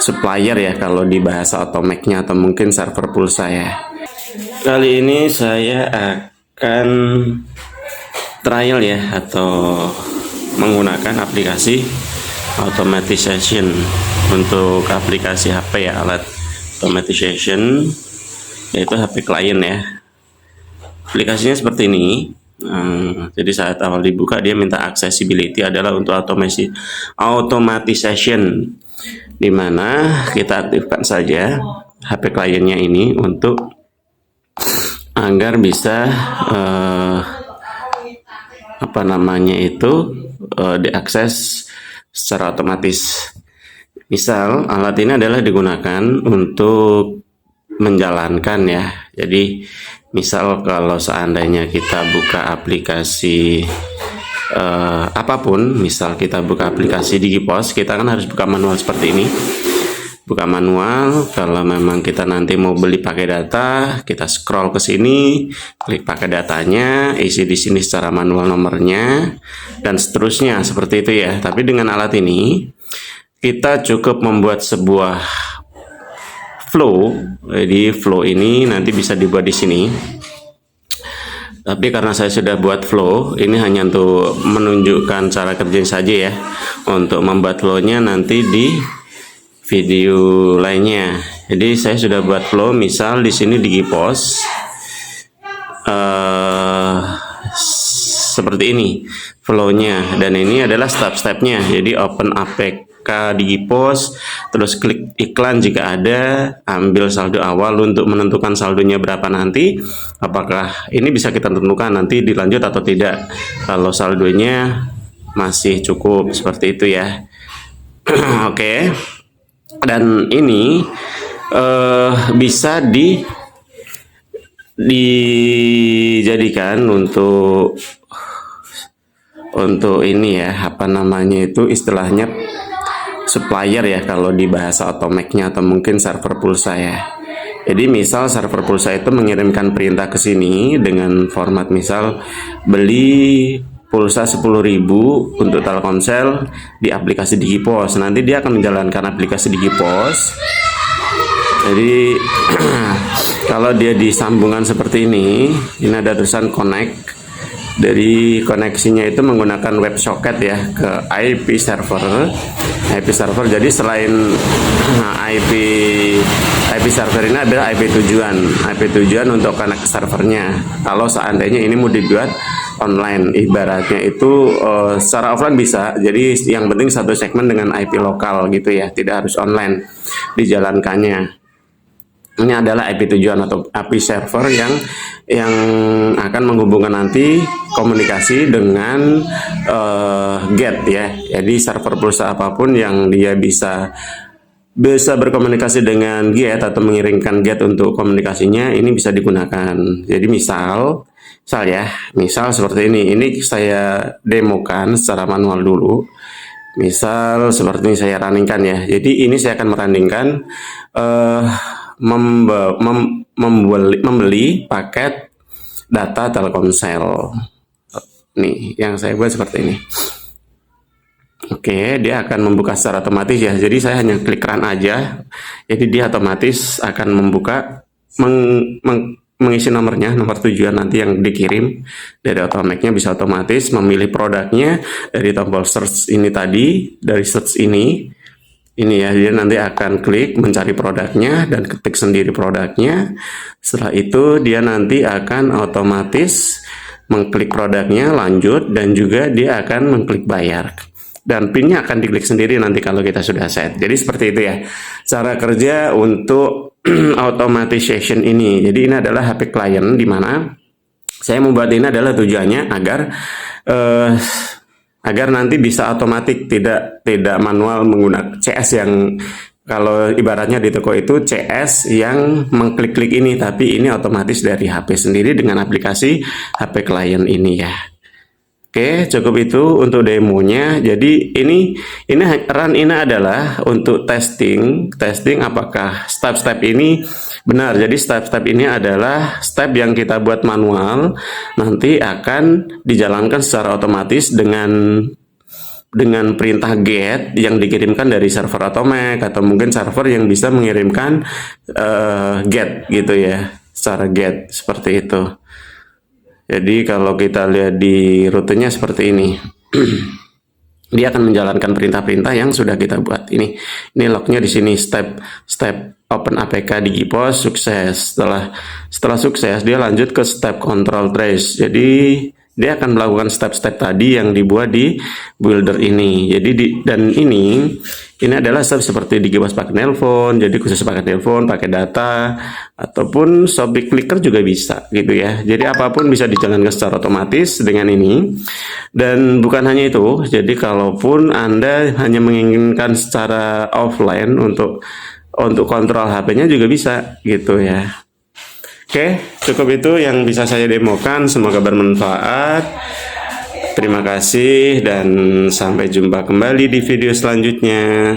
supplier ya kalau di bahasa Automake-nya, atau mungkin server pulsa ya. Kali ini saya akan trial ya, atau menggunakan aplikasi automatization untuk aplikasi HP ya, alat automatization, yaitu HP client ya. Aplikasinya seperti ini. Jadi saat awal dibuka dia minta accessibility adalah untuk automatization, dimana kita aktifkan saja HP kliennya ini untuk agar bisa diakses secara otomatis. Misal alat ini adalah digunakan untuk menjalankan ya. Jadi misal kalau seandainya kita buka aplikasi apapun, misal kita buka aplikasi Digipos, kita kan harus buka manual seperti ini. Buka manual, kalau memang kita nanti mau beli pakai data, kita scroll ke sini, klik pakai datanya, isi di sini secara manual nomornya, dan seterusnya seperti itu ya. Tapi dengan alat ini, kita cukup membuat sebuah flow. Jadi flow ini nanti bisa dibuat di sini. Tapi karena saya sudah buat flow, ini hanya untuk menunjukkan cara kerjanya saja ya. Untuk membuat flow-nya nanti di video lainnya. Jadi saya sudah buat flow, misal di sini Digipos seperti ini flow-nya, dan ini adalah step-stepnya. Jadi open APK Digipos, terus klik iklan jika ada, ambil saldo awal untuk menentukan saldonya berapa nanti. Apakah ini bisa kita tentukan nanti dilanjut atau tidak. Kalau saldonya masih cukup seperti itu ya. Oke. Dan ini bisa dijadikan untuk ini ya, istilahnya supplier ya kalau di bahasa Automake-nya, atau mungkin server pulsa ya. Jadi misal server pulsa itu mengirimkan perintah ke sini dengan format misal beli pulsa 10.000 untuk Telkomsel di aplikasi Digipos. Nanti dia akan menjalankan aplikasi Digipos. Jadi kalau dia di sambungan seperti ini ada tulisan connect. Dari koneksinya itu menggunakan WebSocket ya ke IP server. Jadi selain IP server ini adalah IP tujuan untuk connect ke servernya. Kalau seandainya ini mau dibuat online, ibaratnya itu secara offline bisa. Jadi yang penting satu segmen dengan IP lokal gitu ya, tidak harus online dijalankannya. Ini adalah IP tujuan atau IP server yang akan menghubungkan nanti komunikasi dengan get ya. Jadi server pulsa apapun yang dia bisa berkomunikasi dengan get atau mengirimkan get untuk komunikasinya, ini bisa digunakan. Jadi misal seperti ini. Ini saya demokan secara manual dulu. Misal seperti ini saya runningkan ya. Jadi ini saya akan meruningkan membeli paket data Telkomsel. Nih yang saya buat seperti ini. Oke, dia akan membuka secara otomatis ya. Jadi saya hanya klik run aja. Jadi dia otomatis akan membuka mengisi nomor tujuan nanti yang dikirim dari Automake-nya, bisa otomatis memilih produknya dari tombol search ini tadi, dari search ini ya, dia nanti akan klik mencari produknya dan ketik sendiri produknya. Setelah itu dia nanti akan otomatis mengklik produknya, lanjut, dan juga dia akan mengklik bayar. Dan PIN-nya akan diklik sendiri nanti kalau kita sudah set. Jadi seperti itu ya cara kerja untuk automatization ini. Jadi ini adalah HP client, di mana saya membuat ini adalah tujuannya agar nanti bisa otomatis, tidak manual menggunakan CS yang kalau ibaratnya di toko itu CS yang mengklik-klik ini, tapi ini otomatis dari HP sendiri dengan aplikasi HP client ini ya. Oke, cukup itu untuk demonya. Jadi ini run ini adalah untuk testing apakah step-step ini benar. Jadi step-step ini adalah step yang kita buat manual, nanti akan dijalankan secara otomatis dengan dengan perintah get yang dikirimkan dari server atau Mac, atau mungkin server yang bisa mengirimkan get gitu ya, secara get seperti itu. Jadi kalau kita lihat di rutenya seperti ini. Dia akan menjalankan perintah-perintah yang sudah kita buat. Ini lognya di sini, step open APK di GPOS sukses. Setelah sukses, dia lanjut ke step control trace. Jadi dia akan melakukan step-step tadi yang dibuat di builder ini. Jadi dan ini adalah step seperti di GPOS pakai nelpon, jadi khusus pakai nelpon, pakai data, ataupun Shopee Clicker juga bisa gitu ya. Jadi apapun bisa dijalankan secara otomatis dengan ini. Dan bukan hanya itu, jadi kalaupun Anda hanya menginginkan secara offline untuk kontrol HP-nya juga bisa gitu ya. Oke, cukup itu yang bisa saya demokan. Semoga bermanfaat. Terima kasih dan sampai jumpa kembali di video selanjutnya.